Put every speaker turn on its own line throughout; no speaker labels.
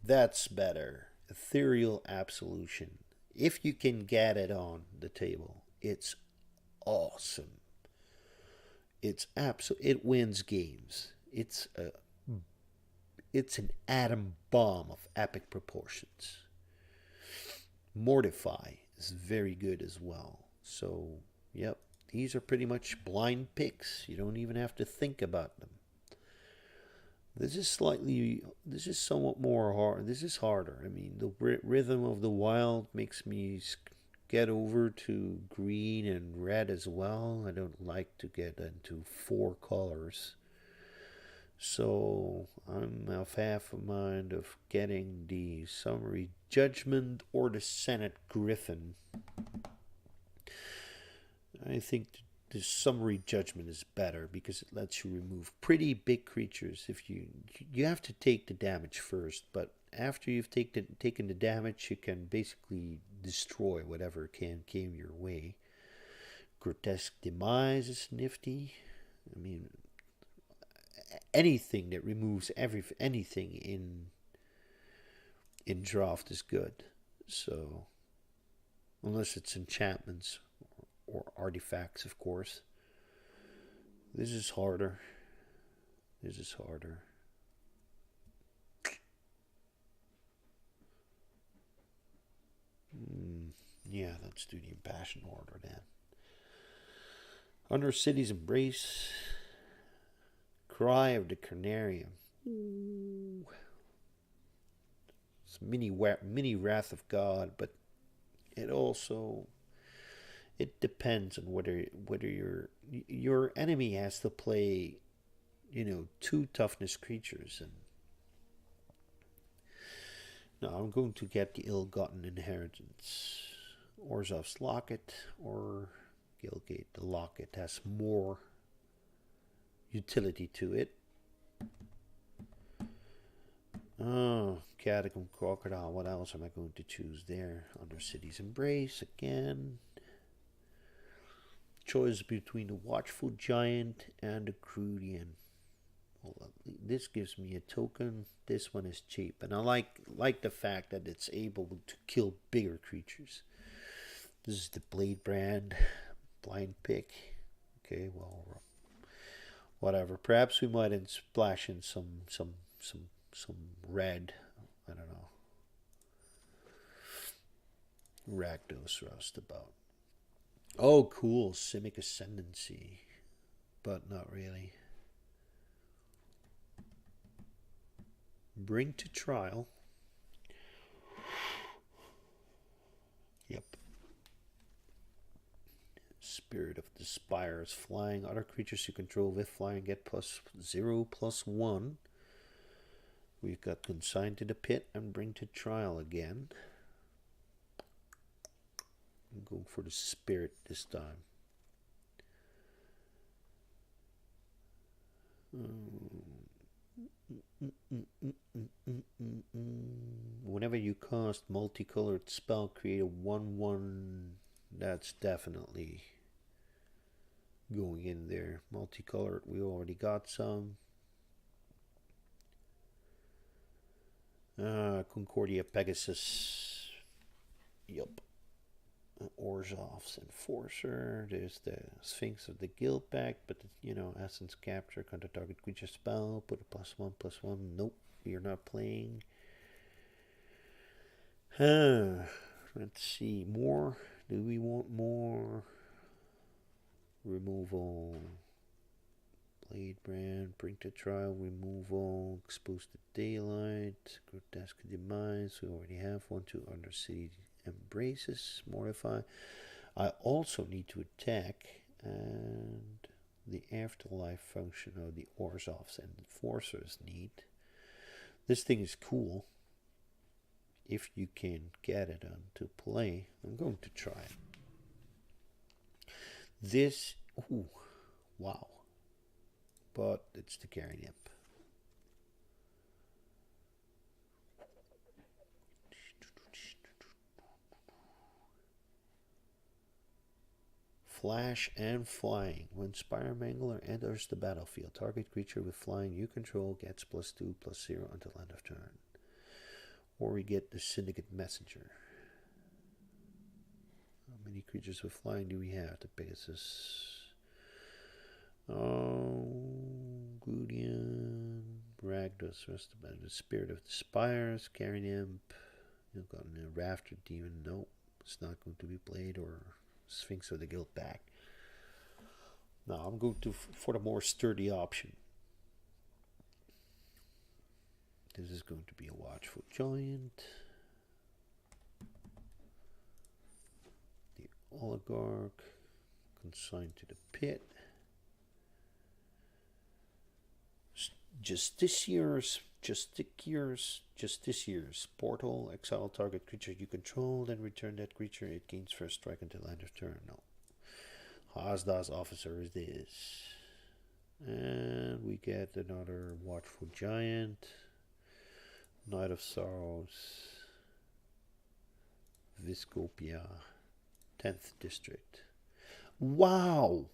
That's better. Ethereal Absolution. If you can get it on the table, it's awesome. It wins games. It's an atom bomb of epic proportions. Mortify is very good as well. So, yep, these are pretty much blind picks. You don't even have to think about them. This is somewhat more hard. This is harder. I mean, the rhythm of the wild makes me get over to green and red as well. I don't like to get into four colors. So I'm of half a mind of getting the summary judgment or the Senate Griffin. I think the summary judgment is better because it lets you remove pretty big creatures. If you have to take the damage first, but after you've taken the damage, you can basically destroy whatever came your way. Grotesque Demise is nifty. I mean, anything that removes anything in draft is good. So unless it's enchantments or artifacts, of course. This is harder. This is harder. Yeah, let's do the Impassion Order then. Under City's Embrace, Cry of the Carnarium. Ooh. It's mini Wrath of God, but it also it depends on whether your enemy has to play, two toughness creatures. And now I'm going to get the Ill-Gotten Inheritance, Orzhov's Locket, or Guildgate. The Locket has more utility to it. Oh, Catacomb Crocodile. What else am I going to choose there? Under City's Embrace again. Choice between the Watchful Giant and the Crudian. Well, this gives me a token. This one is cheap, and I like the fact that it's able to kill bigger creatures. This is the Blade Brand blind pick. Okay, well, whatever. Perhaps we might splash in some red. I don't know. Rakdos Rust about. Oh, cool. Simic Ascendancy. But not really. Bring to Trial. Yep. Spirit of the Spires. Flying. Other creatures you control with flying get +0/+1. We've got Consigned to the Pit and Bring to Trial again. I'm going for the Spirit this time. Whenever you cast multicolored spell, create a 1/1. That's definitely going in there. Multicolored, we already got some. Concordia Pegasus. Yup. Orzhov's Enforcer. There's the Sphinx of the Guildpact, but Essence Capture, counter target creature spell, put a +1/+1. Nope, you're not playing. Let's see, more. Do we want more? Removal. Blade Brand, Bring to Trial, removal, Expose the Daylight, Grotesque Demise. We already have 1/2 Undercity Embraces, Mortify. I also need to attack, and the Afterlife function of the Orzhov's and Enforcers need. This thing is cool. If you can get it on to play, I'm going to try it. This, ooh, wow. But it's the Carrying Imp. Flash and Flying. When Spire Mangler enters the battlefield, target creature with flying you control gets +2/+0 until end of turn. Or we get the Syndicate Messenger. How many creatures with flying do we have? The Pegasus. Oh, Gludian, Bragdos, rest of the Spirit of the Spires, Carrying Imp. You've got a Rafter Demon. Nope, it's not going to be played. Or Sphinx of the Guildpact. Now I'm going to for the more sturdy option. This is going to be a Watchful Giant. The Oligarch, consigned to the pit. Just this year's portal. Exile target creature you control, then return that creature. It gains first strike until end of turn. No. Hazda's Officer is this. And we get another Watchful Giant. Knight of Sorrows. Viscopia. 10th District. Wow!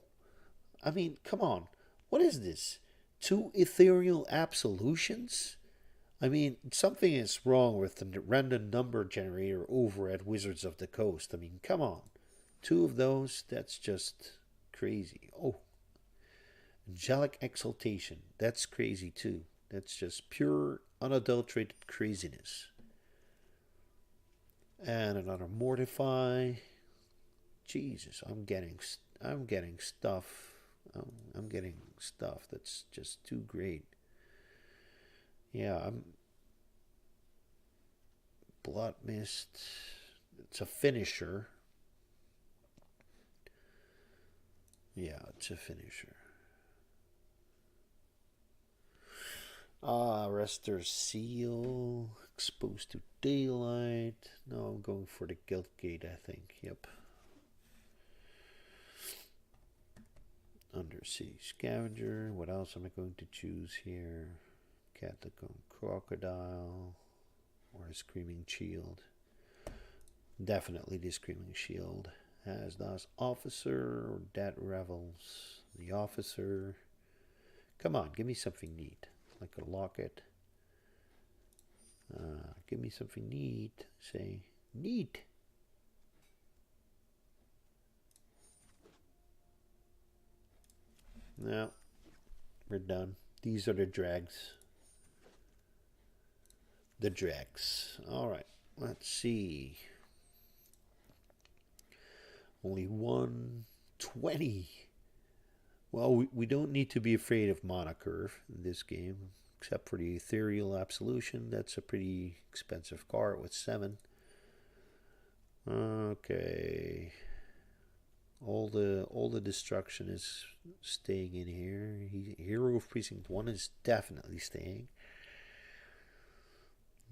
I mean, come on. What is this? 2 Ethereal Absolutions? I mean, something is wrong with the random number generator over at Wizards of the Coast. I mean, come on. 2 of those, that's just crazy. Oh, Angelic Exaltation, that's crazy too. That's just pure, unadulterated craziness. And another Mortify. Jesus, I'm getting stuff. I'm getting stuff that's just too great. Yeah, Blood Mist. It's a finisher. Yeah, it's a finisher. Arrestor's Seal. Exposed to Daylight. No, I'm going for the Guildgate, I think. Yep. Undercity Scavenger. What else am I going to choose here? Catacomb Crocodile. Or a Screaming Shield. Definitely the Screaming Shield. Hazda's Officer or Dead Revels. The Officer. Come on, give me something neat. Like a locket. Give me something neat. Say, neat. No, we're done. These are the dregs. The dregs. Alright, let's see. Only 120. Well, we don't need to be afraid of mana curve in this game, except for the Ethereal Absolution. That's a pretty expensive card with 7. Okay. All the destruction is staying in here. Hero of Precinct 1 is definitely staying.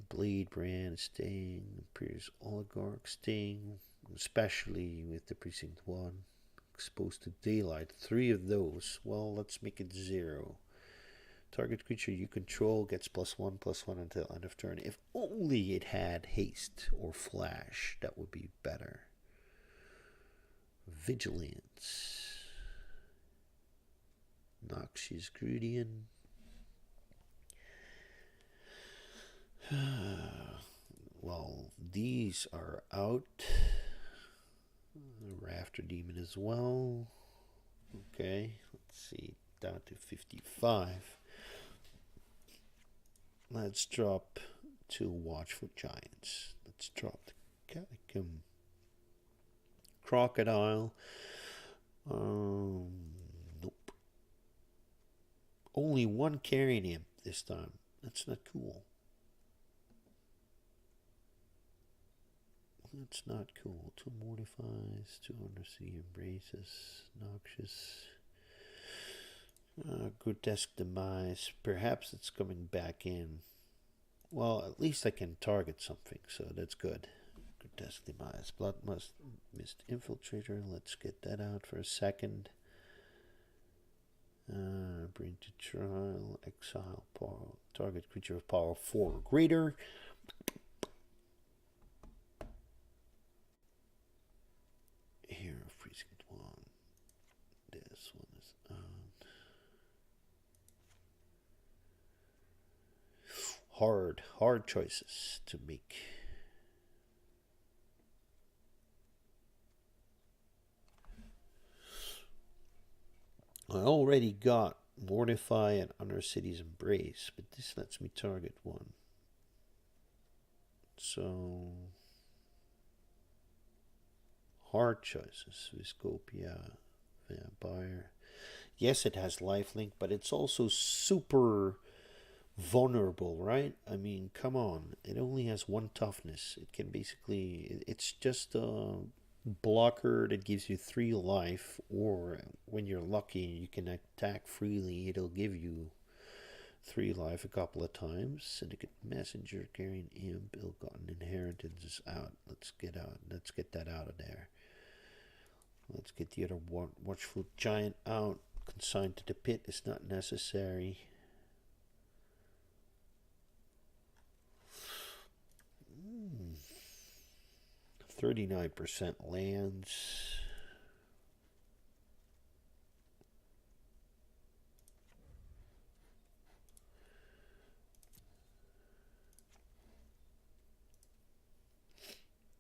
Blade Brand staying. Imperious Oligarch staying. Especially with the Precinct 1. Exposed to Daylight. 3 of those. Well, let's make it 0. Target creature you control gets +1/+1 until end of turn. If only it had haste or flash, that would be better. Vigilance. Noxious Grudian. Well, these are out. Rafter Demon as well. Okay, let's see. Down to 55. Let's drop 2 Watchful Giants. Let's drop the Catacomb Crocodile. Nope. Only 1 Carrying Imp this time. That's not cool. That's not cool. 2 Mortifies, 2 Undersea Embraces, Noxious. Grotesque Demise. Perhaps it's coming back in. Well, at least I can target something, so that's good. Grotesque Demise. Blood Mist Infiltrator. Let's get that out for a second. Bring to trial. Exile. Power. Target creature of power 4 or greater. Here of Precinct 1. This one is out. hard choices to make. I already got Mortify and Undercity's Embrace, but this lets me target one. So, hard choices. Viscopia, Vampire. Yes, it has lifelink, but it's also super vulnerable, right? I mean, come on. It only has one toughness. It can basically... It's just a blocker that gives you 3 life, or when you're lucky you can attack freely, it'll give you 3 life a couple of times. Syndicate Messenger, carrying Imp, Ill-Gotten Inheritance is out. Let's get that out of there. Let's get the other Watchful Giant out. Consigned to the Pit is not necessary. 39% lands.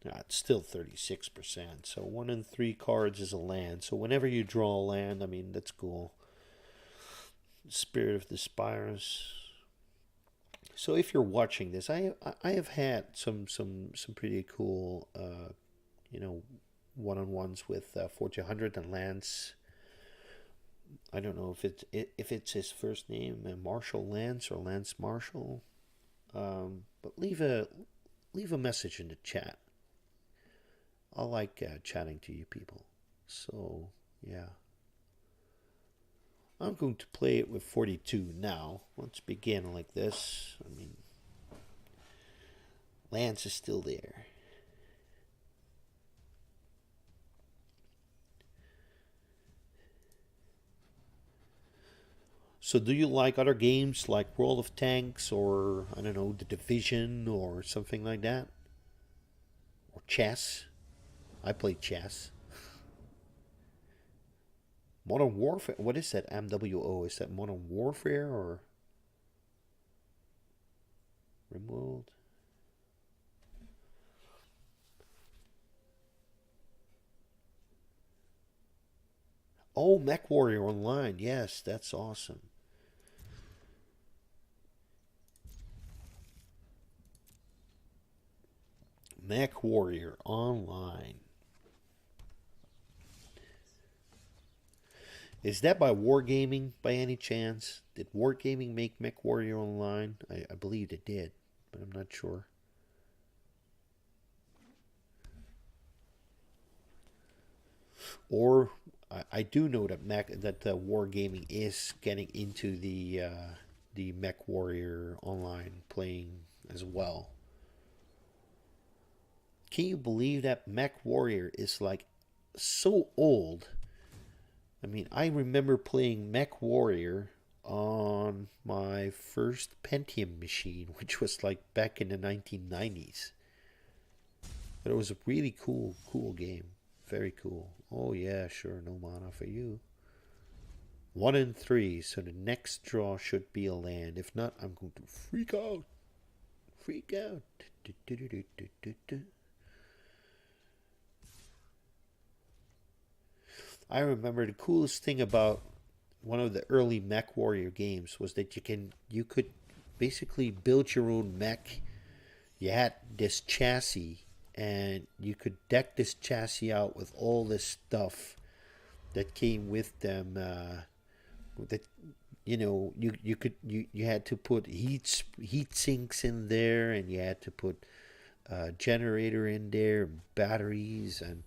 It's still 36%. So 1 in 3 cards is a land. So whenever you draw a land, I mean, that's cool. Spirit of the Spires. So if you're watching this, I have had some pretty cool one-on-ones with Fortune 100 and Lance. I don't know if it's his first name, Marshall Lance or Lance Marshall. But leave a message in the chat. I like chatting to you people. So yeah, I'm going to play it with 42 now. Let's begin like this. I mean, Lance is still there. So do you like other games like World of Tanks or, I don't know, The Division or something like that? Or chess? I play chess. Modern Warfare? What is that MWO? Is that Modern Warfare or Removed? Oh, Mech Warrior Online. Yes, that's awesome. Mech Warrior Online. Is that by Wargaming by any chance? Did Wargaming make Mech Warrior Online? I believe it did, but I'm not sure. Or I do know that Wargaming is getting into the Mech Warrior Online playing as well. Can you believe that Mech Warrior is like so old? I mean, I remember playing Mech Warrior on my first Pentium machine, which was like back in the 1990s. But it was a really cool game. Very cool. Oh yeah, sure, no mana for you. 1 in 3, so the next draw should be a land. If not, I'm going to freak out. Freak out. I remember the coolest thing about one of the early Mech Warrior games was that you could basically build your own mech. You had this chassis, and you could deck this chassis out with all this stuff that came with them. That you had to put heat sinks in there, and you had to put a generator in there, batteries, and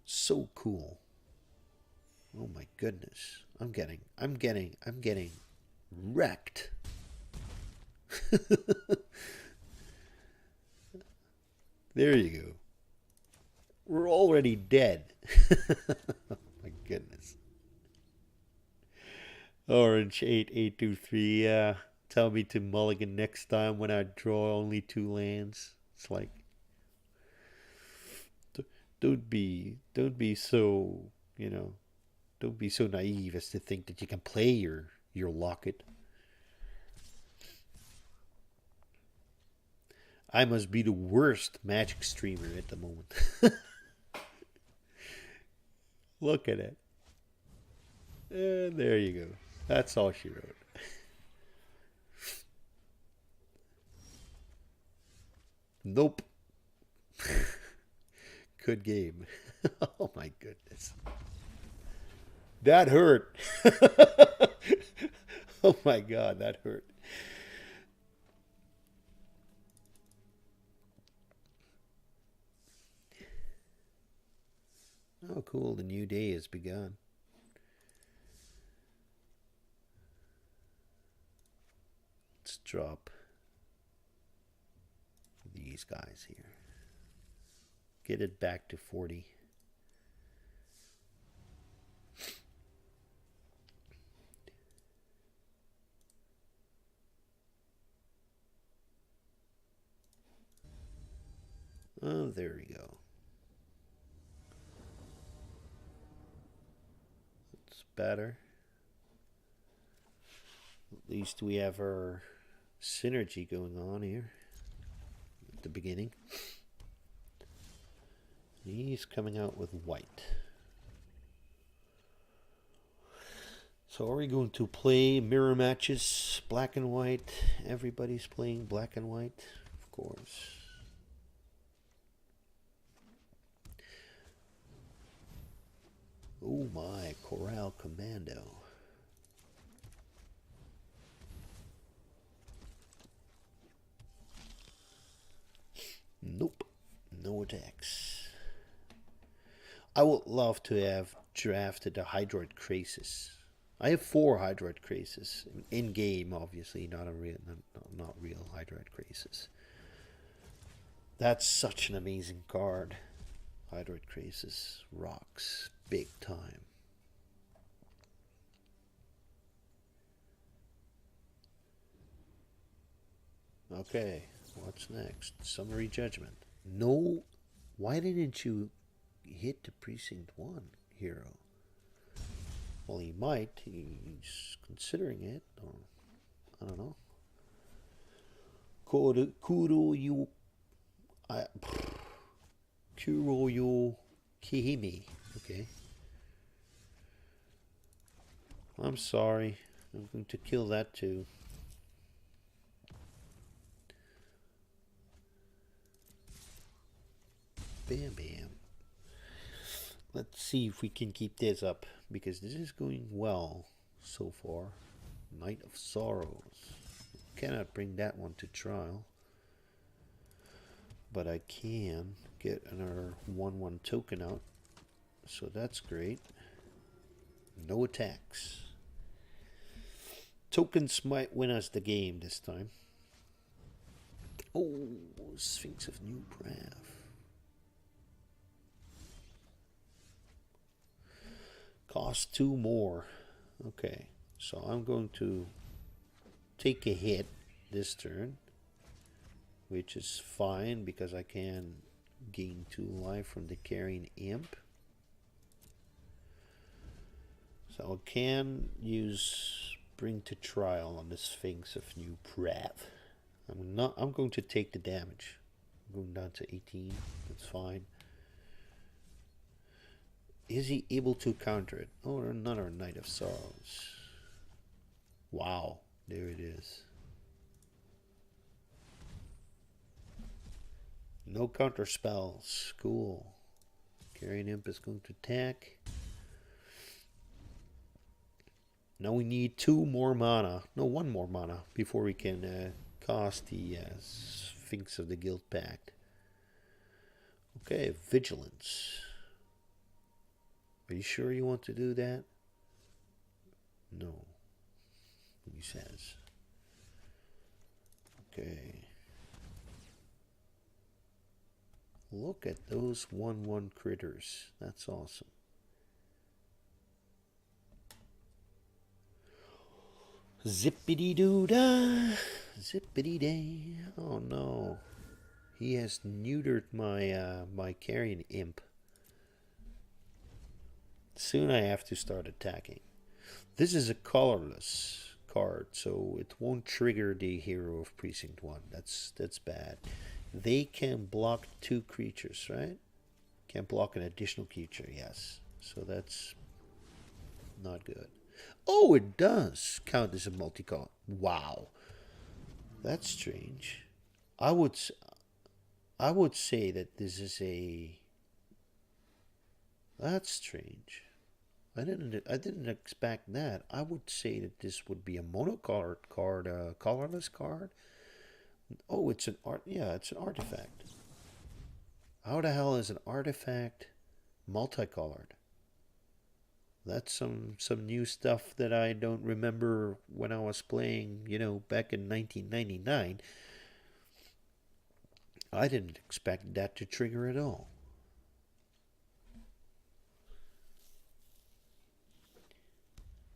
so cool. Oh my goodness. I'm getting wrecked. There you go. We're already dead. My goodness. Orange 8823, tell me to mulligan next time when I draw only 2 lands. It's like, don't be so, don't be so naive as to think that you can play your locket. I must be the worst Magic streamer at the moment. Look at it. And there you go. That's all she wrote. Nope. Good game. Oh my goodness. That hurt. Oh my god, that hurt. Oh cool, the new day has begun. Let's drop these guys here. Get it back to 40. Oh, there we go. It's better. At least we have our synergy going on here at the beginning. He's coming out with white. So are we going to play mirror matches, black and white? Everybody's playing black and white, of course. Oh my, Corral Commando. Nope, no attacks. I would love to have drafted a Hydroid Krasis. I have 4 Hydroid Krasis in game, obviously, not real Hydroid Krasis. That's such an amazing card. Hydroid Krasis rocks big time. Okay, what's next? Summary Judgment. No, why didn't you hit the Precinct 1 hero? Well, he might. He's considering it. Or, I don't know. Kuroyo Kihime. Okay. I'm sorry. I'm going to kill that too. Bam, bam. Let's see if we can keep this up, because this is going well so far. Knight of Sorrows. Cannot bring that one to trial, but I can get another 1/1 token out, so that's great. No attacks. Tokens might win us the game this time. Oh, Sphinx of New Prav. Cost 2 more. Okay, so I'm going to take a hit this turn, which is fine because I can gain 2 life from the Carrying Imp. So I can use Bring to Trial on the Sphinx of New Prav. I'm going to take the damage. I'm going down to 18. That's fine. Is he able to counter it? Oh, another Knight of Sorrows. Wow, there it is. No counter spells. Cool. Carrying Imp is going to attack. Now we need 2 more mana. No, 1 more mana before we can cast the Sphinx of the Guildpact. Okay, Vigilance. Are you sure you want to do that? No, he says. Okay. Look at those 1/1 critters. That's awesome. Zippity doo dah, zippity day. Oh no, he has neutered my my Carrying Imp. Soon I have to start attacking. This is a colorless card, so it won't trigger the hero of Precinct 1. That's bad. they can block 2 creatures, right? Can block an additional creature, yes. So that's not good. Oh, it does count as a multi-color. Wow, that's strange. I would say that this is a. That's strange. I didn't expect that. I would say that this would be a monocolored card, a colorless card. Oh, it's an art. Yeah, it's an artifact. How the hell is an artifact multicolored? That's some new stuff that I don't remember when I was playing, back in 1999. I didn't expect that to trigger at all.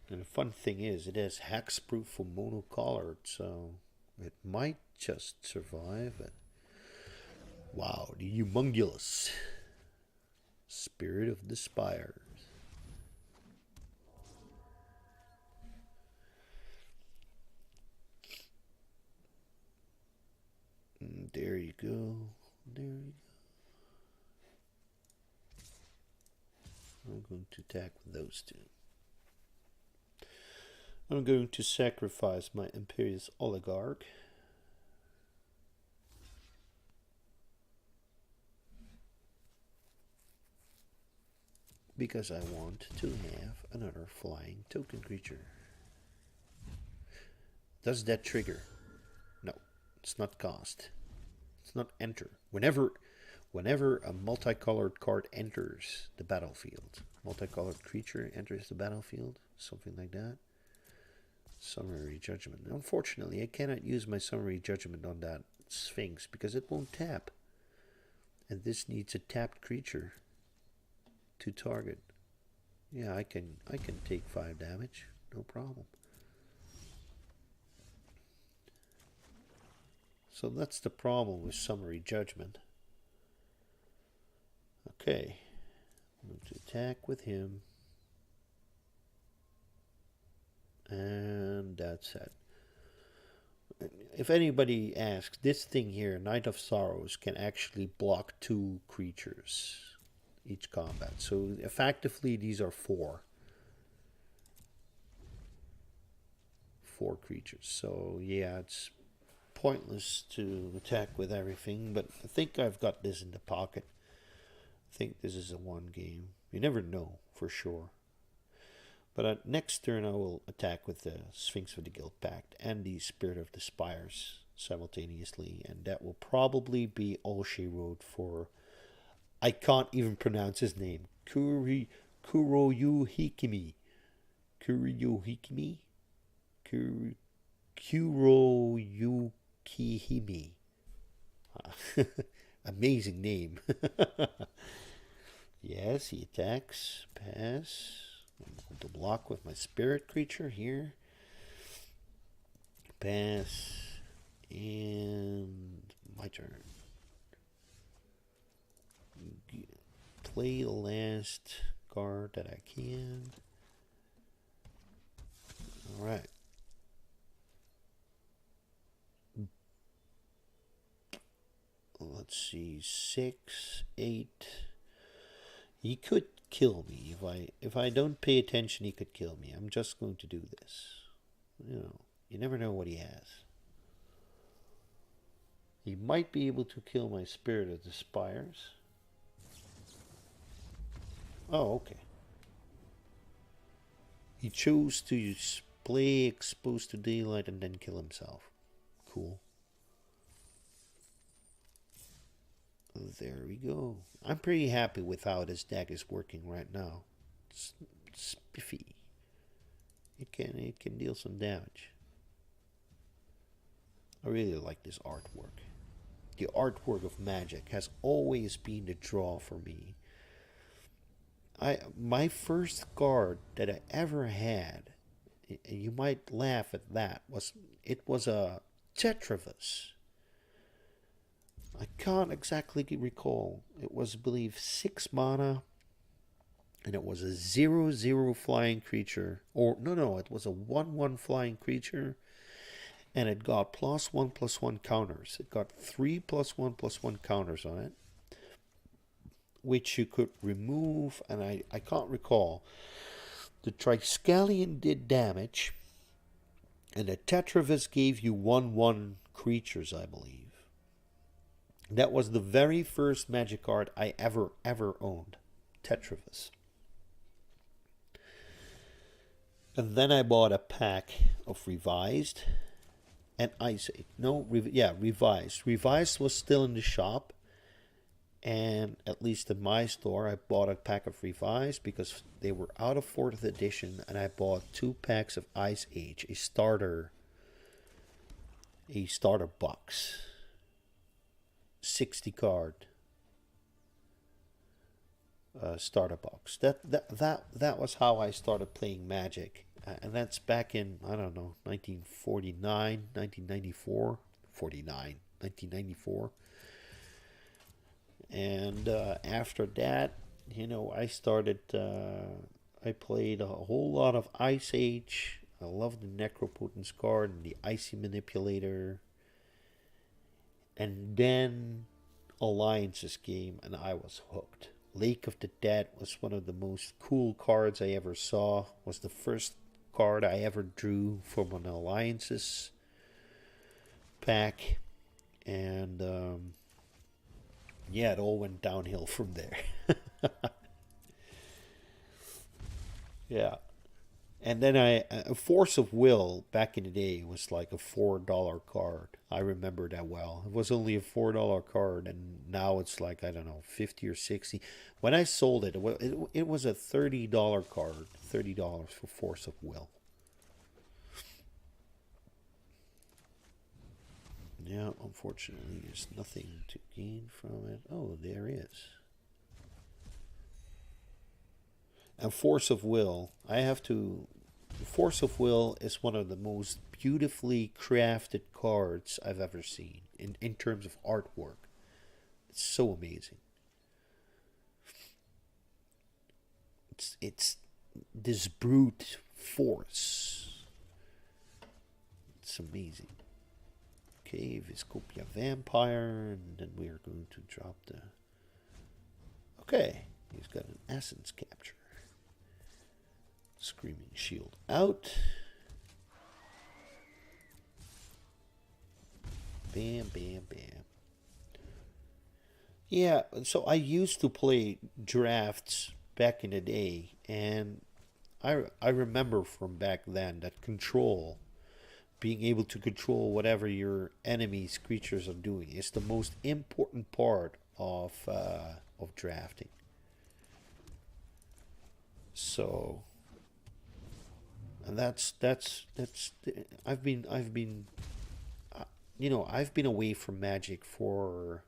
And the fun thing is, it has hexproof for monocolored, so it might just survive it. Wow, the humongous Spirit of the Spires. There you go. There you go. I'm going to attack with those 2. I'm going to sacrifice my Imperious Oligarch. Because I want to have another flying token creature. Does that trigger? No, it's not cost. It's not enter. Whenever a multicolored card enters the battlefield, multicolored creature enters the battlefield, something like that. Summary Judgment. Unfortunately, I cannot use my Summary Judgment on that Sphinx because it won't tap. And this needs a tapped creature to target. Yeah, I can take 5 damage, no problem. So that's the problem with Summary Judgment. Okay, I'm going to attack with him. And that's it. If anybody asks, this thing here, Knight of Sorrows, can actually block 2 creatures each combat. So effectively, these are 4 creatures. So yeah, it's pointless to attack with everything, but I think I've got this in the pocket. I think this is a 1 game. You never know for sure. But next turn I will attack with the Sphinx of the Guildpact and the Spirit of the Spires simultaneously, and that will probably be all she wrote for. I can't even pronounce his name. Kuroyuhikimi. Kuroyuhikimi? Kuroyukihimi. Amazing name. Yes, he attacks. Pass. I'm going to block with my spirit creature here. Pass. And my turn. Play the last card that I can. Alright. Let's see. 6, 8. He could kill me. If I don't pay attention, he could kill me. I'm just going to do this. You never know what he has. He might be able to kill my Spirit of the Spires. Oh, okay. He chose to play Exposed to Daylight and then kill himself. Cool. There we go. I'm pretty happy with how this deck is working right now. It's spiffy. It can deal some damage. I really like this artwork. The artwork of Magic has always been the draw for me. My first card that I ever had, you might laugh at that, was a Tetravus. I can't exactly recall. It was, I believe, 6 mana, and it was a 0/0 flying creature. Or no, it was a 1/1 flying creature, and it got +1/+1 counters. It got 3 +1/+1 counters on it, which you could remove, and I can't recall. The Triskelion did damage, and the Tetravis gave you 1/1 creatures, I believe. That was the very first Magic card I ever owned, Tetravis. And then I bought a pack of Revised and Ice Age. No, Revised. Revised was still in the shop. And at least in my store, I bought a pack of Revised because they were out of 4th edition. And I bought 2 packs of Ice Age, a starter box. 60 card starter box. That was how I started playing Magic. And that's back in, I don't know, 1949, 1994. 1994. And after that, I started, I played a whole lot of Ice Age. I love the Necropotence card and the Icy Manipulator. And then Alliances came, and I was hooked. Lake of the Dead was one of the most cool cards I ever saw. Was the first card I ever drew from an Alliances pack. And it all went downhill from there. Yeah. And then a Force of Will back in the day was like a $4 card. I remember that well. It was only a $4 card, and now it's like, I don't know, 50 or 60. When I sold it, it was a $30 card. $30 for Force of Will. Yeah, unfortunately, there's nothing to gain from it. Oh, there is. And Force of Will, Force of Will is one of the most beautifully crafted cards I've ever seen in terms of artwork. It's so amazing. It's this brute force. It's amazing. Okay, Viscopia Vampire, and then we are going to drop the... Okay, he's got an Essence Capture. Screaming Shield out. Bam, bam, bam. Yeah, so I used to play drafts back in the day, and I remember from back then that control, being able to control whatever your enemy's creatures are doing, is the most important part of drafting. So, and that's I've been I've been away from Magic for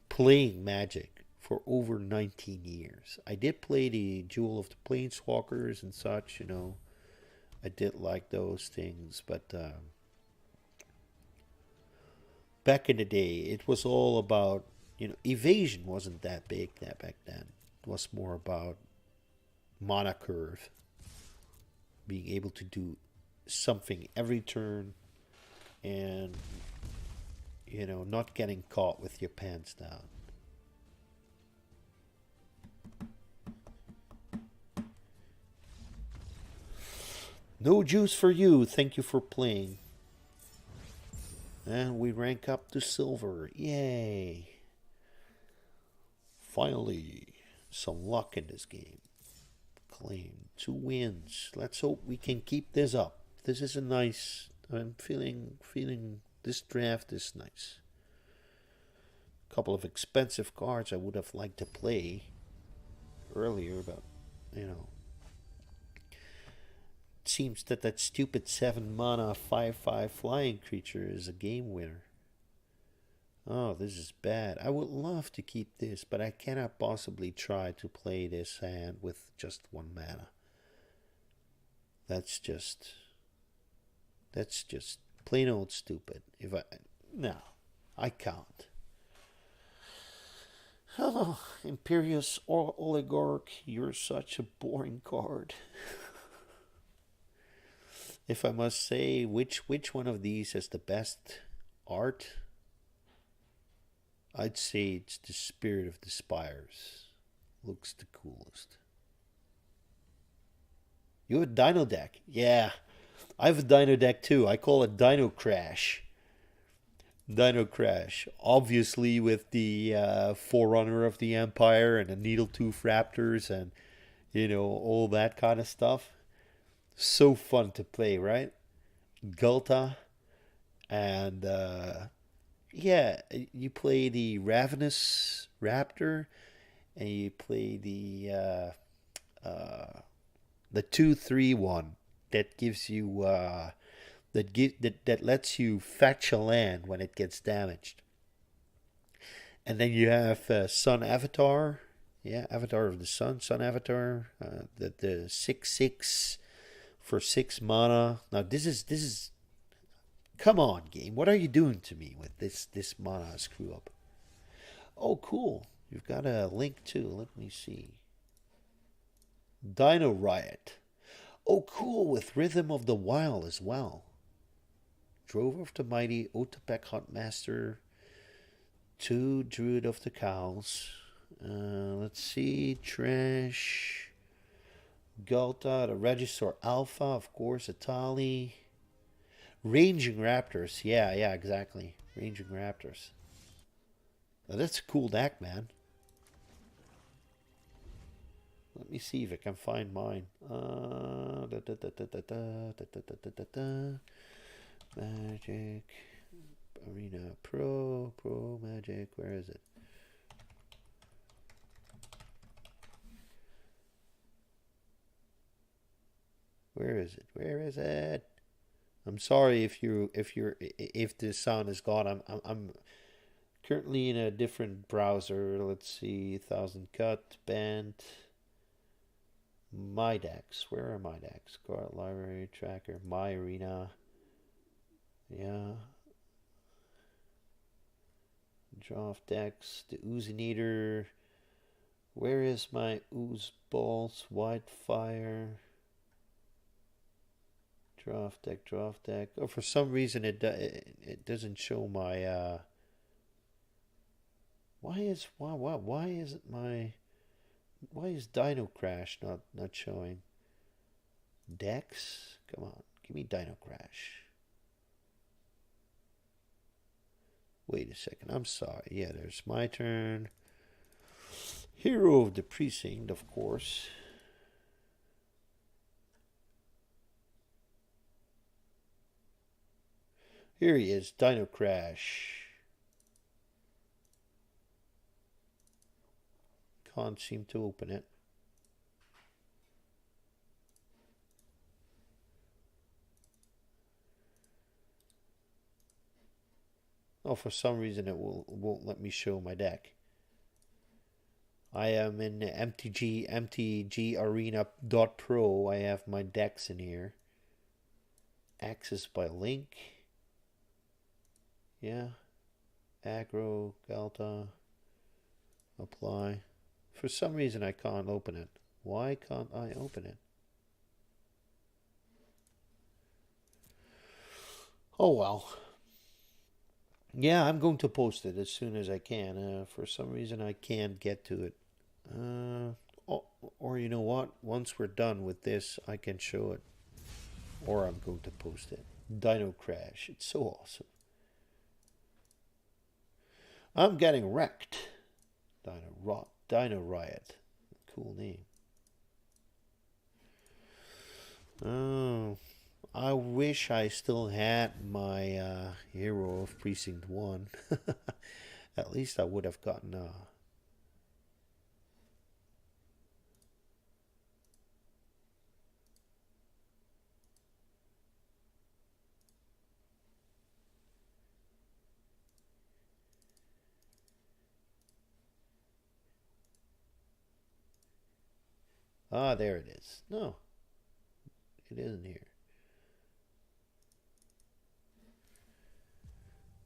playing Magic for over 19 years. I did play the Jewel of the Planeswalkers and such, I did like those things, but back in the day, it was all about, evasion wasn't that big back then. It was more about mana curve, being able to do something every turn, and not getting caught with your pants down. No juice for you. Thank you for playing. And we rank up to silver. Yay. Finally, some luck in this game. Claim 2 wins. Let's hope we can keep this up. This is a nice... I'm feeling this draft is nice. A couple of expensive cards I would have liked to play earlier, but, it seems that stupid 7 mana 5/5 flying creature is a game winner. Oh, this is bad. I would love to keep this, but I cannot possibly try to play this hand with just 1 mana. That's just plain old stupid. No, I can't. Oh, Imperious Oligarch, you're such a boring card. If I must say which one of these has the best art, I'd say it's the Spirit of the Spires. Looks the coolest. You have a Dino deck? Yeah, I have a Dino deck too. I call it Dino Crash. Dino Crash, obviously with the Forerunner of the Empire and the Needletooth Raptors and all that kind of stuff. So fun to play, right? Gulta and yeah, you play the Ravenous Raptor and you play the 2/3 that gives you that lets you fetch a land when it gets damaged. And then you have Sun Avatar, yeah, Avatar of the Sun, Sun Avatar, the 6/6 for 6 mana. Now this is come on game. What are you doing to me with this mana screw up? Oh cool. You've got a link too. Let me see. Dino Riot. Oh cool with Rhythm of the Wild as well. Drove of the Mighty, Otepec Huntmaster, 2 Druid of the Cows. Let's see. Trash. Gulta, the Regisaur Alpha, of course, Atali. Ranging Raptors. Yeah, exactly. Ranging Raptors. Now, that's a cool deck, man. Let me see if I can find mine. Magic. Arena Pro Magic. Where is it? Where is it? Where is it? I'm sorry if the sound is gone. I'm currently in a different browser. Let's see. 1000 cut band. My decks. Where are my decks? Card library tracker. My arena. Yeah. Draft decks. The Oozy Eater. Where is my Ooze Balls? White Fire. Draft deck. Oh, for some reason it doesn't show my. Why is it my? Why is Dino Crash not showing? Decks? Come on, give me Dino Crash. Wait a second. I'm sorry. Yeah, there's my turn. Hero of the Precinct, of course. Here he is, Dino Crash. Can't seem to open it. Oh, for some reason it won't let me show my deck. I am in MTG Arena.pro. I have my decks in here. Access by link. Yeah. Aggro, Galta. Apply. For some reason I can't open it. Why can't I open it? Oh well. Yeah, I'm going to post it as soon as I can. For some reason I can't get to it. Or you know what? Once we're done with this, I can show it. Or I'm going to post it. Dino Crash. It's so awesome. I'm getting wrecked. Dino Riot. Cool name. Oh, I wish I still had my hero of Precinct 1. At least I would have gotten Ah, there it is. No, it isn't here.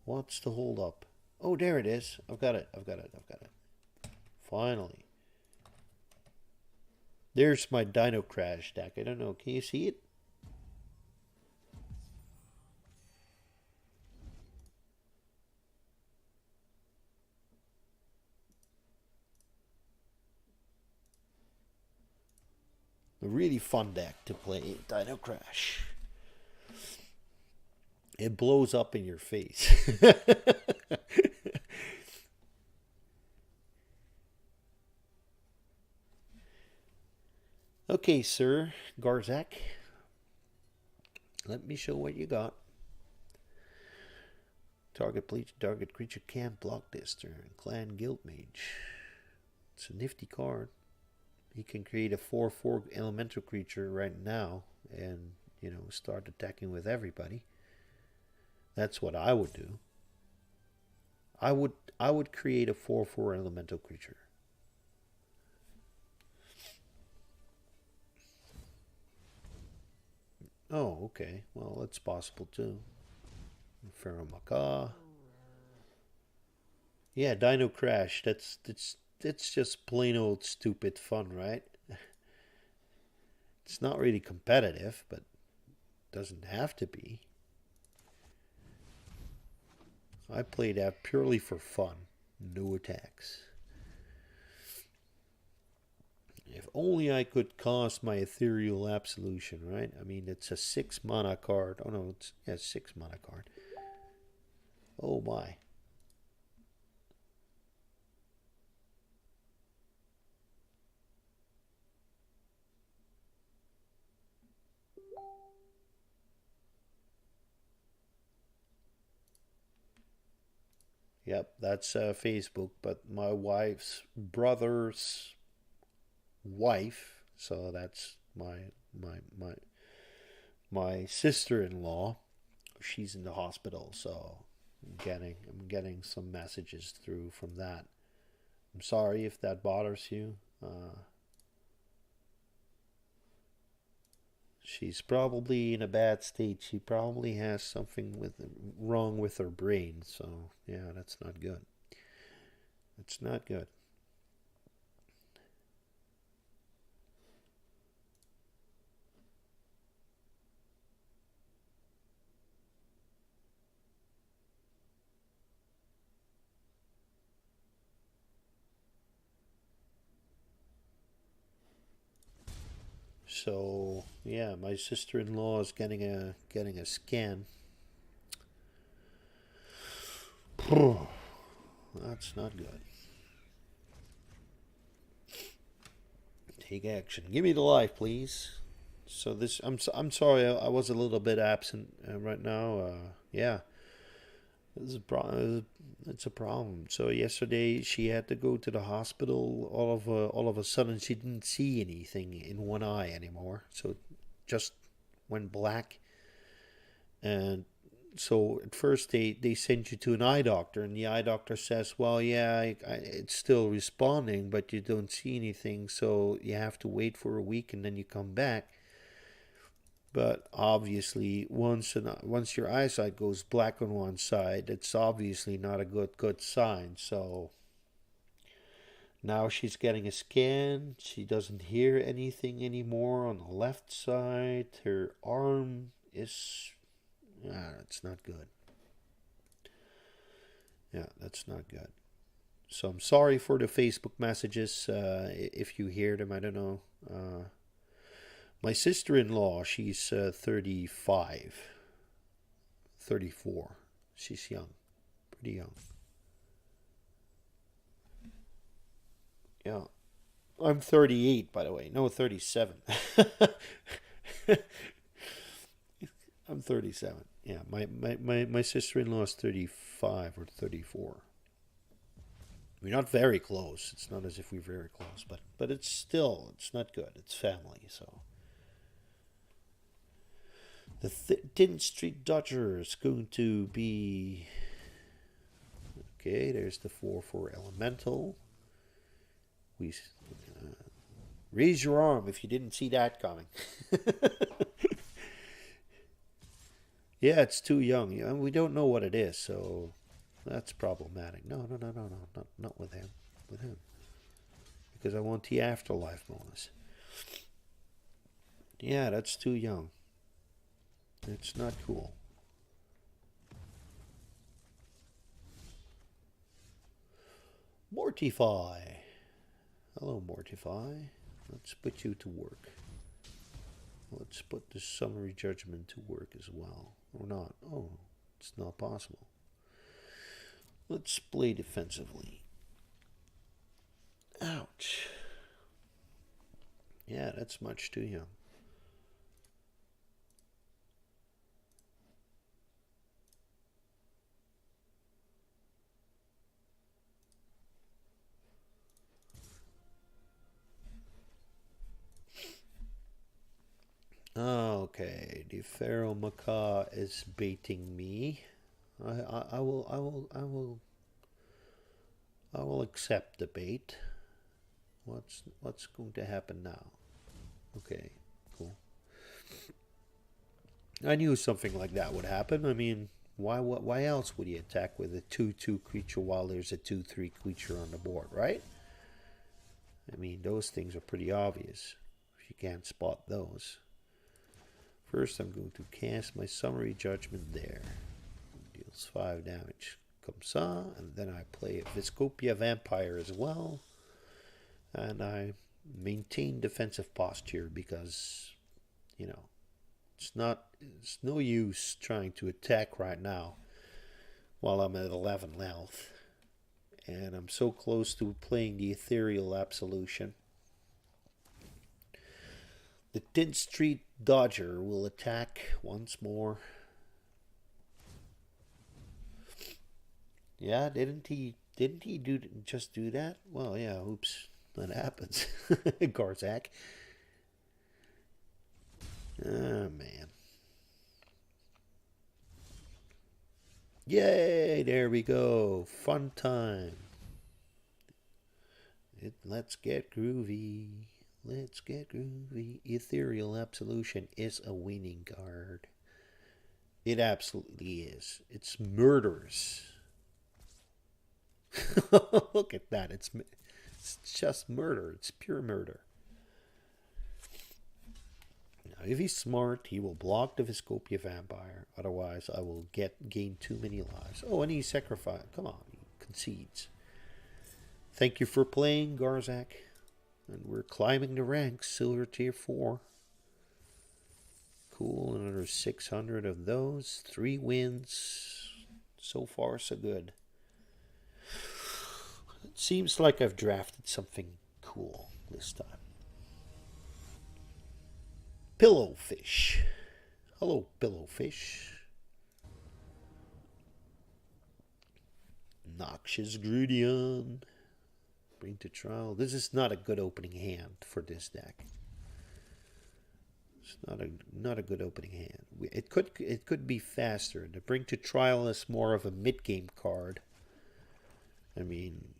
What's the hold up? Oh, there it is. I've got it. Finally. There's my Dino Crash deck. I don't know. Can you see it? A really fun deck to play Dino Crash. It blows up in your face. Okay, sir Garzak. Let me show what you got. Target creature can't block this turn. Clan Guildmage. It's a nifty card. He can create a 4/4 elemental creature right now and, you know, start attacking with everybody. That's what I would do. I would create a 4/4 elemental creature. Oh, okay. Well, that's possible too. Pharaoh Macaw. Yeah, Dino Crash. That's just plain old stupid fun, right? It's not really competitive, but doesn't have to be. I play that purely for fun. No attacks. If only I could cast my Ethereal Absolution, right? I mean, it's a 6 mana card. Oh no, it's a 6 mana card. Oh my. Yep, that's Facebook, but my wife's brother's wife, so that's my sister-in-law. She's in the hospital, so I'm getting some messages through from that. I'm sorry if that bothers you. She's probably in a bad state. She probably has something wrong with her brain. So yeah, that's not good. It's not good. So yeah, my sister-in-law is getting a scan. That's not good. Take action. Give me the life, please. So this, I'm sorry, I was a little bit absent right now. Yeah, this is it's a problem. So yesterday she had to go to the hospital. All of a sudden she didn't see anything in one eye anymore. So it just went black. And so at first they sent you to an eye doctor, and the eye doctor says, well, yeah, it's still responding, but you don't see anything, so you have to wait for a week and then you come back. But obviously, once your eyesight goes black on one side, it's obviously not a good sign. So now she's getting a scan. She doesn't hear anything anymore on the left side. Her arm is... it's not good. Yeah, that's not good. So I'm sorry for the Facebook messages. If you hear them, I don't know. My sister-in-law, she's 35, 34. She's young, pretty young. Yeah. I'm 38, by the way. No, 37. I'm 37. Yeah, my sister-in-law is 35 or 34. We're not very close. It's not as if we're very close, but it's not good. It's family, so. The Tin Street Dodger is going to be... Okay, there's the 4/4 Elemental. Raise your arm if you didn't see that coming. Yeah, it's too young. Yeah, we don't know what it is, so that's problematic. No, not with him. With him. Because I want the afterlife bonus. Yeah, that's too young. It's not cool. Mortify. Hello, Mortify. Let's put you to work. Let's put the summary judgment to work as well. Or not. Oh, it's not possible. Let's play defensively. Ouch. Yeah, that's much too young. Okay, the Pharaoh Macaw is baiting me. I will accept the bait. What's going to happen now? Okay, cool. I knew something like that would happen. I mean, why else would he attack with a 2/2 creature while there's a 2/3 creature on the board, right? I mean, those things are pretty obvious if you can't spot those. First, I'm going to cast my summary judgment there. Deals 5 damage. Comme and then I play a Viscopia Vampire as well. And I maintain defensive posture because, you know, it's no use trying to attack right now while I'm at 11 health. And I'm so close to playing the Ethereal Absolution. The 10th Street Dodger will attack once more. Yeah, didn't he just do that? Well, yeah, oops, that happens. Garzak. Oh, man. Yay, there we go. Fun time. Let's get groovy. Let's get groovy. Ethereal Absolution is a winning card. It absolutely is. It's murderous. Look at that. It's just murder. It's pure murder. Now, if he's smart, he will block the Viscopia Vampire. Otherwise, I will gain too many lives. Oh, and he sacrificed. Come on, he concedes. Thank you for playing, Garzak. And we're climbing the ranks, Silver Tier 4. Cool, another 600 of those. 3 wins. So far, so good. It seems like I've drafted something cool this time. Pillowfish. Hello, Pillowfish. Noxious Grudion. Bring to trial. This is not a good opening hand for this deck. It's not a good opening hand. It could be faster. The Bring to Trial is more of a mid-game card. I mean,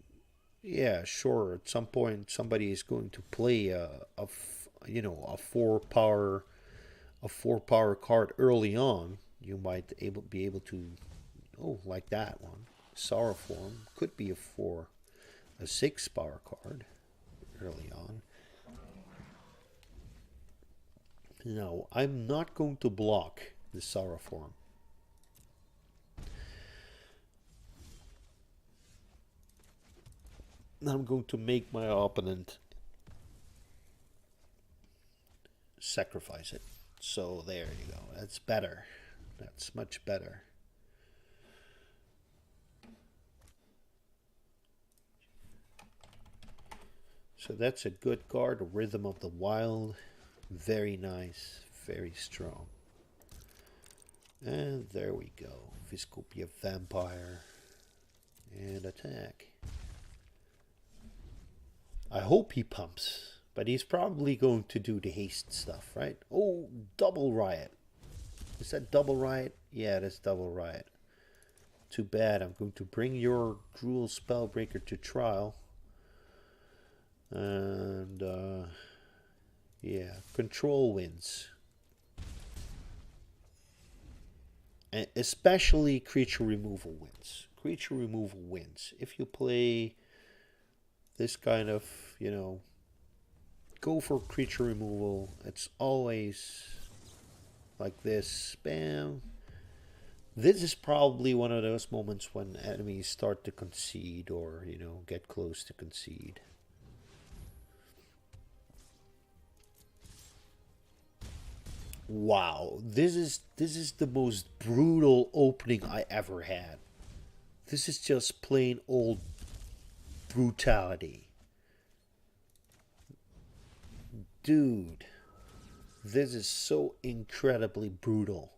yeah, sure. At some point, somebody is going to play a 4-power card early on. You might be able to, like that one. Sorrow Form could be a 6-power card early on. No, I'm not going to block the Sorrow Form. I'm going to make my opponent sacrifice it. So there you go. That's better. That's much better. So that's a good card. Rhythm of the Wild. Very nice. Very strong. And there we go. Viscopia Vampire. And attack. I hope he pumps. But he's probably going to do the haste stuff, right? Oh, Double Riot. Is that Double Riot? Yeah, that's Double Riot. Too bad. I'm going to bring your Cruel Spellbreaker to trial. And, yeah, control wins. And especially creature removal wins. Creature removal wins. If you play this kind of, go for creature removal. It's always like this. Bam. This is probably one of those moments when enemies start to concede or, get close to concede. Wow, this is the most brutal opening I ever had. This is just plain old brutality. Dude, this is so incredibly brutal.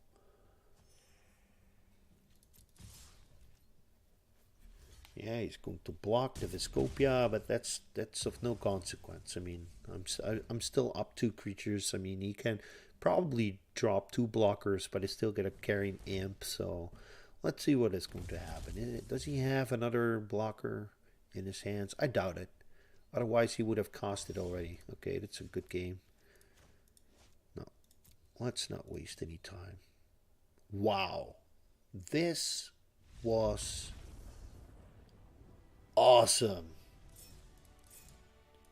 Yeah, he's going to block the Viscopia, but that's of no consequence. I mean, I'm still up two creatures. I mean, he can probably drop two blockers, but he's still gonna carry an imp. So let's see what is going to happen. Does he have another blocker in his hands? I doubt it. Otherwise, he would have cast it already. Okay, that's a good game. No, let's not waste any time. Wow, this was awesome.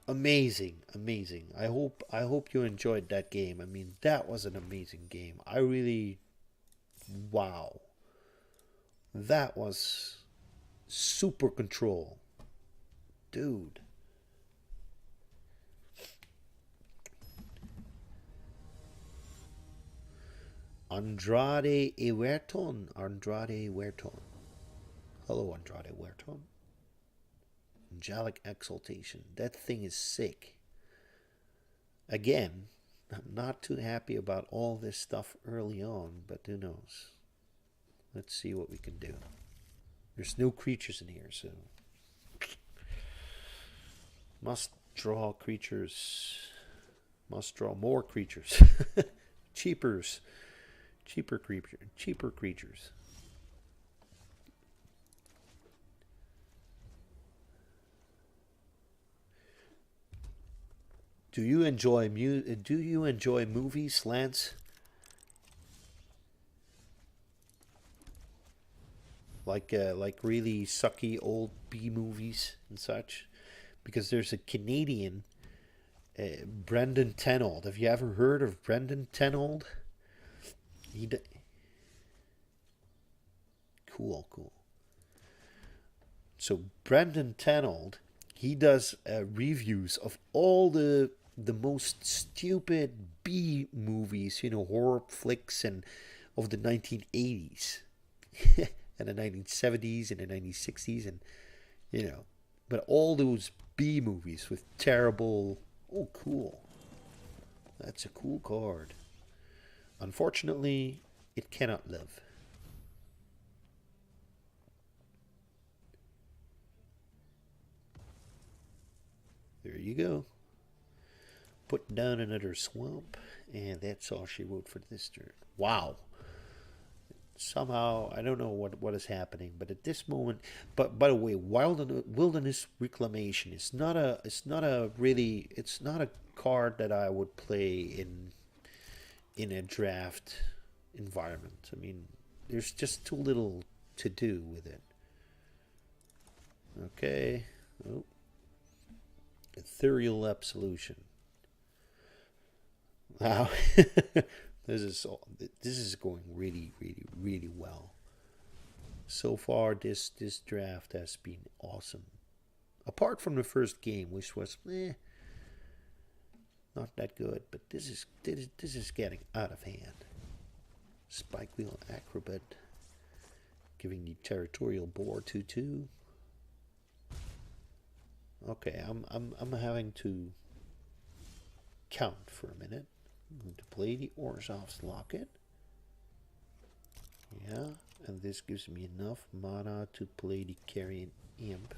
Amazing, amazing. I hope you enjoyed that game. I mean, that was an amazing game. I really, wow. That was super control. Dude. Andrade Ewerton. Andrade Werton. Hello, Andrade Werton. Angelic Exaltation. That thing is sick. Again, I'm not too happy about all this stuff early on, but who knows? Let's see what we can do. There's no creatures in here, so must draw creatures. Must draw more creatures. Cheapers. Cheaper creatures. Do you enjoy movies, Lance? Like really sucky old B movies and such? Because there's a Canadian, Brendan Tenold. Have you ever heard of Brendan Tenold? He cool. So Brendan Tenold, he does reviews of all the most stupid B movies, horror flicks and of the 1980s and the 1970s and the 1960s and but all those B movies with terrible. Oh, cool. That's a cool card. Unfortunately, it cannot live. There you go. Put down another swamp, and that's all she wrote for this turn. Wow. Somehow, I don't know what is happening, but at this moment, but by the way, wilderness reclamation is not a card that I would play in a draft environment. I mean, there's just too little to do with it. Okay. Oh. Ethereal Absolution. Wow. This is going really well. So far this draft has been awesome. Apart from the first game, which was not that good, but this is getting out of hand. Spike Wheel Acrobat giving the territorial boar 2/2. Okay, I'm having to count for a minute. I'm going to play the Orzhov's Locket. Yeah, and this gives me enough mana to play the Carrion Imp.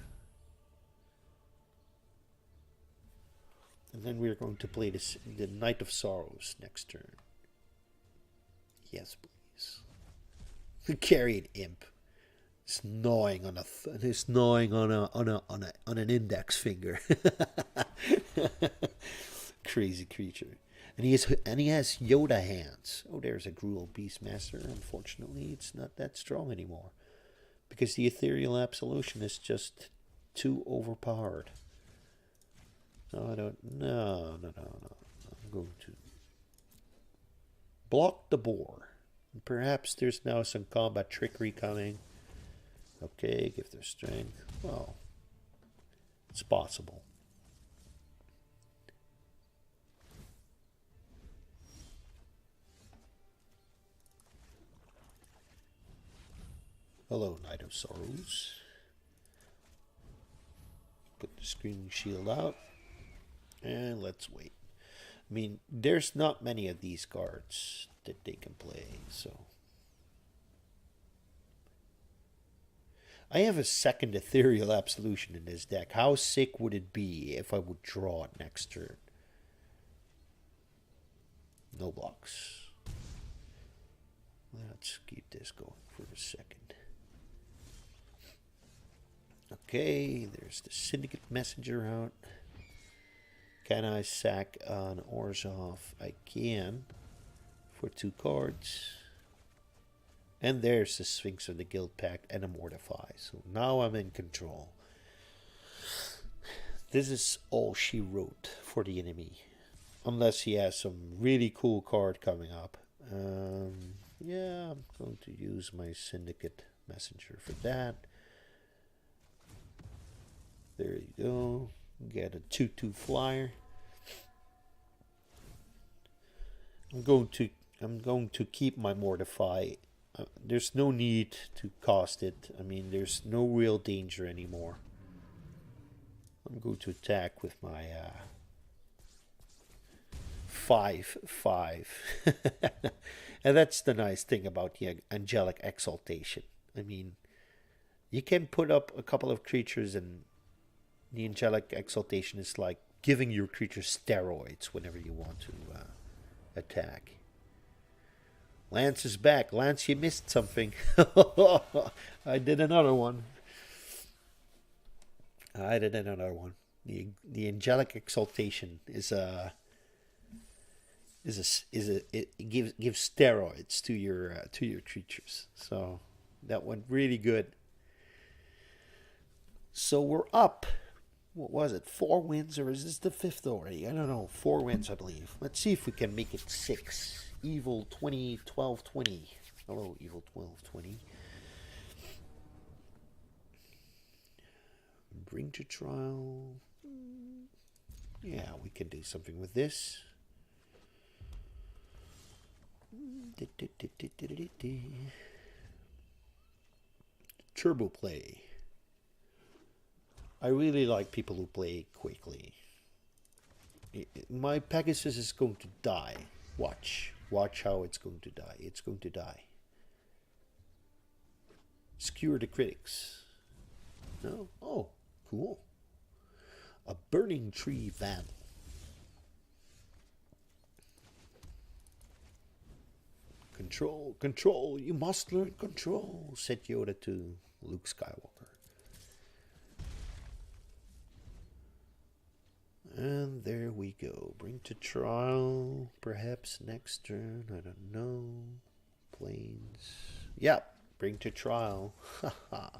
And then we're going to play the Knight of Sorrows next turn. Yes, please. The Carrion Imp. It's gnawing on an index finger. Crazy creature. And he has Yoda hands. Oh, there's a Gruul Beastmaster. Unfortunately, it's not that strong anymore. Because the Ethereal Absolution is just too overpowered. No, I don't. No. I'm going to block the boar. Perhaps there's now some combat trickery coming. Okay, give their strength. Well, it's possible. Hello, Knight of Sorrows. Put the Screaming Shield out. And let's wait. I mean, there's not many of these cards that they can play, so. I have a second Ethereal Absolution in this deck. How sick would it be if I would draw it next turn? No blocks. Let's keep this going for a second. Okay, there's the Syndicate Messenger out. Can I sack an Orzhov? I can. For 2 cards. And there's the Sphinx of the Guildpact and a Mortify. So now I'm in control. This is all she wrote for the enemy. Unless he has some really cool card coming up. Yeah, I'm going to use my Syndicate Messenger for that. There you go. Get a 2/2 flyer. I'm going to keep my Mortify. There's no need to cost it. I mean, there's no real danger anymore. I'm going to attack with my 5/5. And that's the nice thing about the Angelic Exaltation. I mean, you can put up a couple of creatures, and the Angelic Exaltation is like giving your creature steroids whenever you want to attack. Lance is back. Lance, you missed something. I did another one. The Angelic Exaltation it gives steroids to your creatures. So that went really good. So we're up. What was it? 4 wins, or is this the 5th already? I don't know. 4 wins, I believe. Let's see if we can make it 6. Evil 20, 12, 20. Hello, Evil 12, 20. Bring to trial. Yeah, we can do something with this. Turbo play. I really like people who play quickly. My Pegasus is going to die. Watch how it's going to die. It's going to die. Skewer the critics. No? Oh, cool. A Burning Tree Vandal. Control. You must learn control, said Yoda to Luke Skywalker. And there we go. Bring to trial. Perhaps next turn. I don't know. Planes. Yep. Bring to trial. Haha.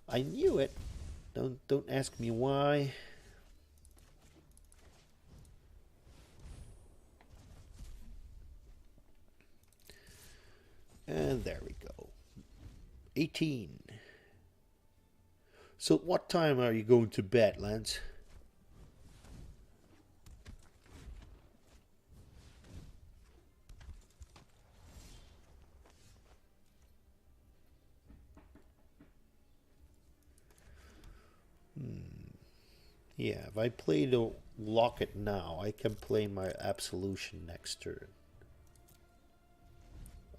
I knew it. Don't ask me why. And there we go. 18. So what time are you going to bed, Lance? Yeah, if I play the Locket now, I can play my Absolution next turn.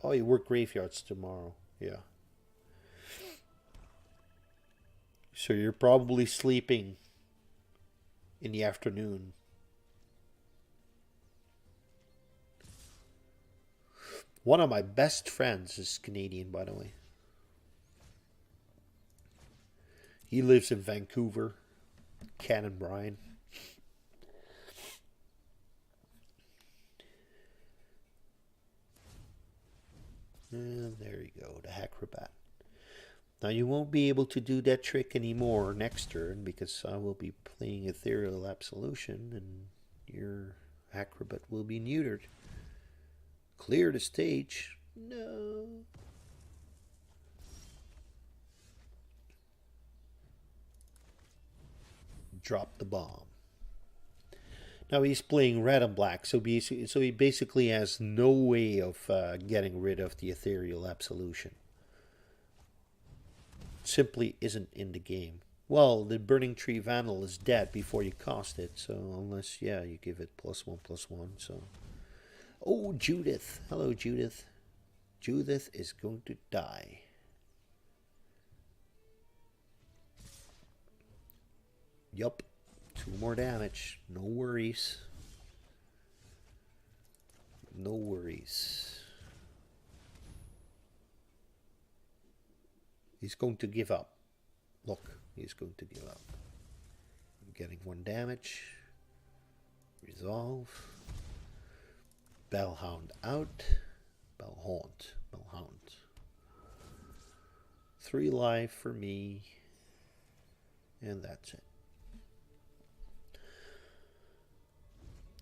Oh, you work graveyards tomorrow. Yeah. So you're probably sleeping in the afternoon. One of my best friends is Canadian, by the way. He lives in Vancouver. Cannon Brian. And there you go, the Acrobat. Now you won't be able to do that trick anymore next turn because I will be playing Ethereal Absolution and your Acrobat will be neutered. Clear the stage. No. Drop the bomb. Now he's playing red and black, so he basically has no way of getting rid of the Ethereal Absolution. simply isn't in the game. Well, the Burning Tree Vandal is dead before you cast it, so unless, yeah, you give it +1/+1, so... Oh, Judith. Hello, Judith. Judith is going to die. Yup. 2 more damage. No worries. No worries. He's going to give up. Look, he's going to give up. I'm getting 1 damage. Resolve. Bellhound out. Bellhaunt. 3 life for me. And that's it.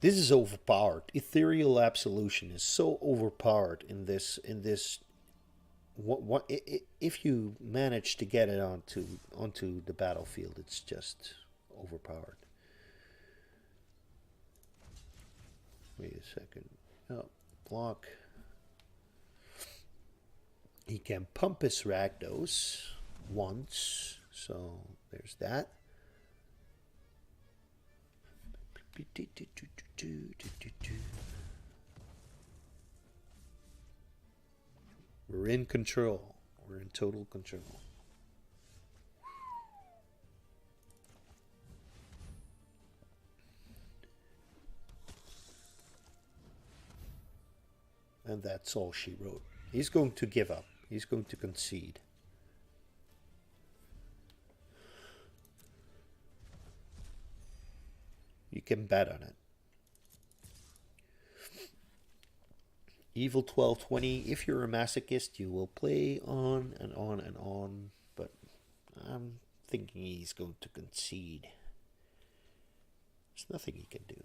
This is overpowered. Ethereal Absolution is so overpowered in this. If you manage to get it onto the battlefield, it's just overpowered. Wait a second. Oh, block. He can pump his Rakdos once, so there's that. We're in control. We're in total control. And that's all she wrote. He's going to give up. He's going to concede. You can bet on it. Evil 1220. If you're a masochist, you will play on and on and on. But I'm thinking he's going to concede. There's nothing he can do.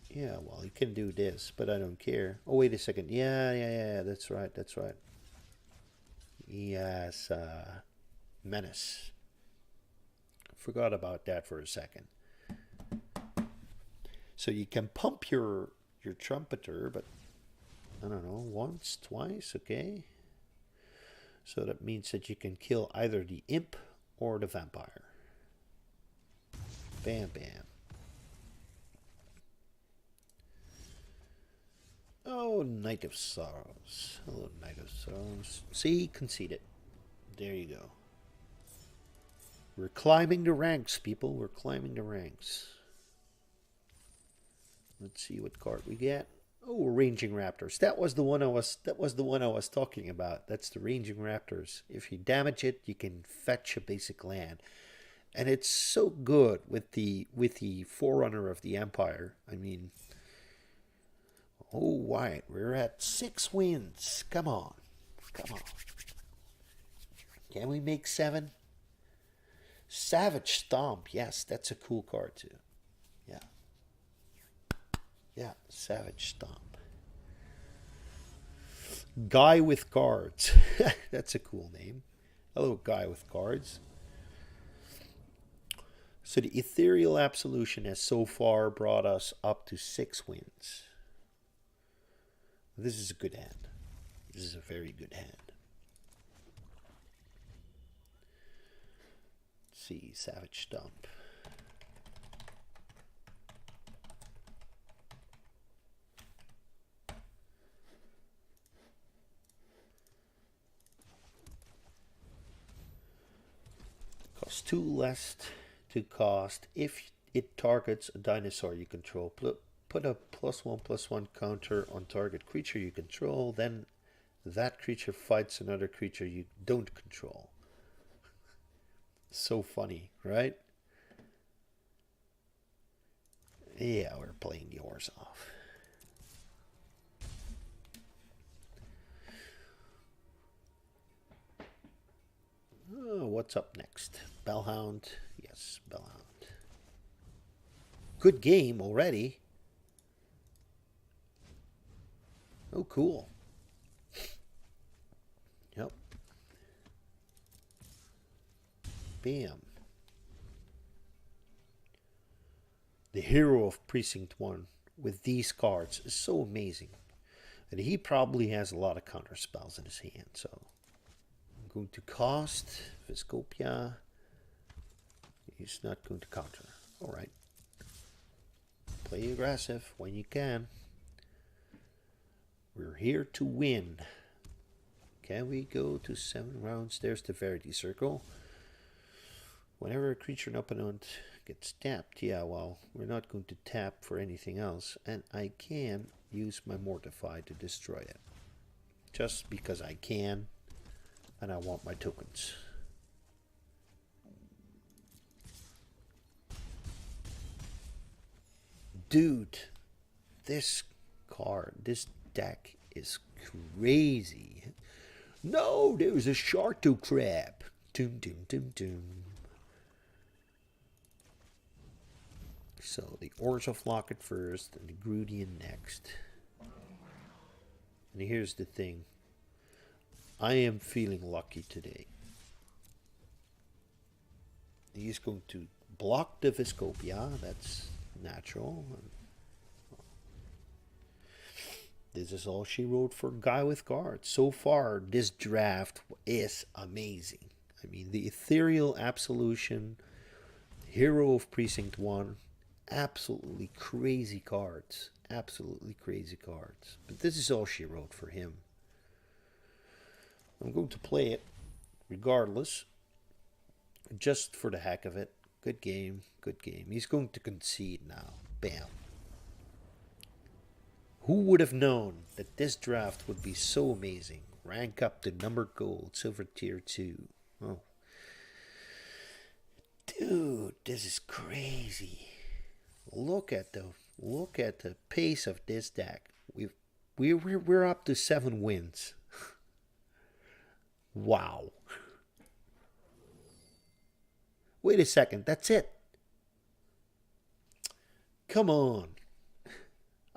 Yeah, well, he can do this, but I don't care. Oh, wait a second. Yeah, that's right. He has Menace. Forgot about that for a second. So you can pump your trumpeter, but I don't know, once, twice, okay? So that means that you can kill either the imp or the vampire. Bam, bam. Oh, Knight of Sorrows. Hello, Knight of Sorrows. See, conceded. There you go. We're climbing the ranks, people. We're climbing the ranks. Let's see what card we get. Oh, Ranging Raptors. That was the one I was talking about. That's the Ranging Raptors. If you damage it, you can fetch a basic land. And it's so good with the Forerunner of the Empire. I mean, oh, Wyatt, we're at 6 wins. Come on. Can we make 7? Savage Stomp. Yes, that's a cool card too. Yeah, Savage Stomp. Guy with Cards. That's a cool name. Hello, Guy with Cards. So the Ethereal Absolution has so far brought us up to 6 wins. This is a good hand. This is a very good hand. Let's see, Savage Stomp. Costs 2 less to cost if it targets a dinosaur you control. Put a +1/+1 counter on target creature you control, then that creature fights another creature you don't control. So funny, right? Yeah, we're playing the Orzhov. Oh, what's up next? Bellhound. Yes, Bellhound. Good game already. Oh, cool. Yep. Bam. The hero of Precinct One with these cards is so amazing. And he probably has a lot of counter spells in his hand, so I'm going to cost Viscopia. He's not going to counter. Alright. Play aggressive when you can. We're here to win. Can we go to 7 rounds? There's the Verity Circle. Whenever a creature and opponent gets tapped, yeah, well, we're not going to tap for anything else. And I can use my Mortify to destroy it. Just because I can, and I want my tokens. Dude, this deck is crazy. No, there's a Sharto Crab. Doom, doom, doom, doom. So the Orzhov Locket first, and the Grudian next. And here's the thing. I am feeling lucky today. He's going to block the Viscopia. That's natural. This is all she wrote for Guy with Cards. So far, this draft is amazing. I mean, the Ethereal Absolution, Hero of Precinct One, absolutely crazy cards. Absolutely crazy cards. But this is all she wrote for him. I'm going to play it regardless. Just for the heck of it. Good game. Good game. He's going to concede now. Bam. Who would have known that this draft would be so amazing? Rank up to numbered gold, silver tier 2. Oh. Dude, this is crazy. Look at the pace of this deck. We're up to 7 wins. Wow. Wait a second, that's it. Come on.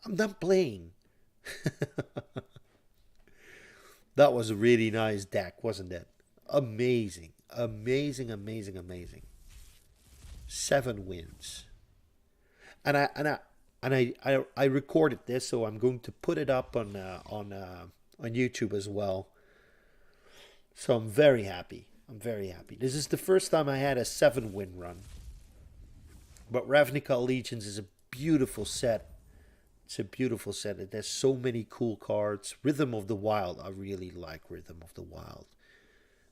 I'm done playing. That was a really nice deck, wasn't it? Amazing. Amazing, amazing, amazing. 7 wins. And I recorded this, so I'm going to put it up on YouTube as well. So I'm very happy. I'm very happy. This is the first time I had a 7-win run. But Ravnica Allegiance is a beautiful set. It's a beautiful set. It has so many cool cards. Rhythm of the Wild. I really like Rhythm of the Wild.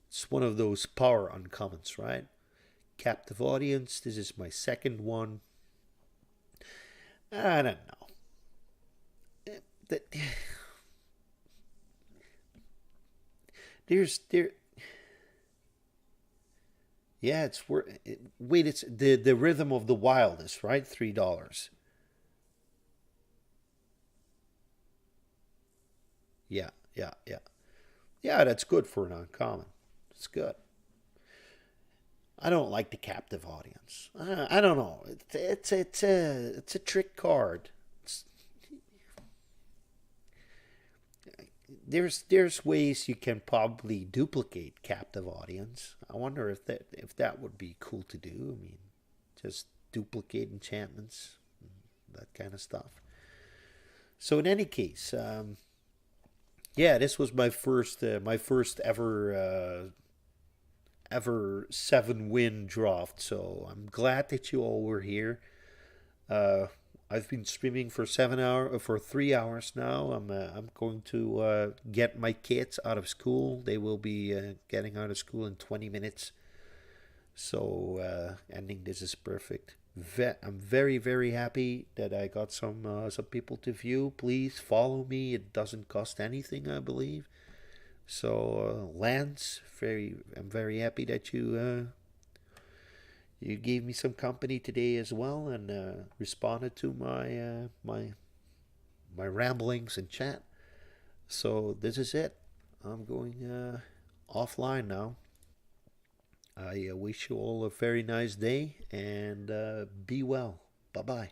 It's one of those power uncommons, right? Captive Audience. This is my second one. I don't know. Yeah, it's worth. Wait, it's the Rhythm of the Wild is right. $3. Yeah. Yeah, that's good for an uncommon. It's good. I don't like the Captive Audience. I don't know. It's a trick card. There's ways you can probably duplicate Captive Audience. I wonder if that would be cool to do. I mean, just duplicate enchantments, that kind of stuff. So in any case, yeah, this was my first ever 7-win draft. So I'm glad that you all were here. I've been streaming for 3 hours now. I'm going to get my kids out of school. They will be getting out of school in 20 minutes. So ending this is perfect. I'm very, very happy that I got some people to view. Please follow me. It doesn't cost anything, I believe. So Lance, I'm very happy that you gave me some company today as well, and responded to my ramblings in chat. So this is it. I'm going offline now. I wish you all a very nice day, and be well. Bye-bye.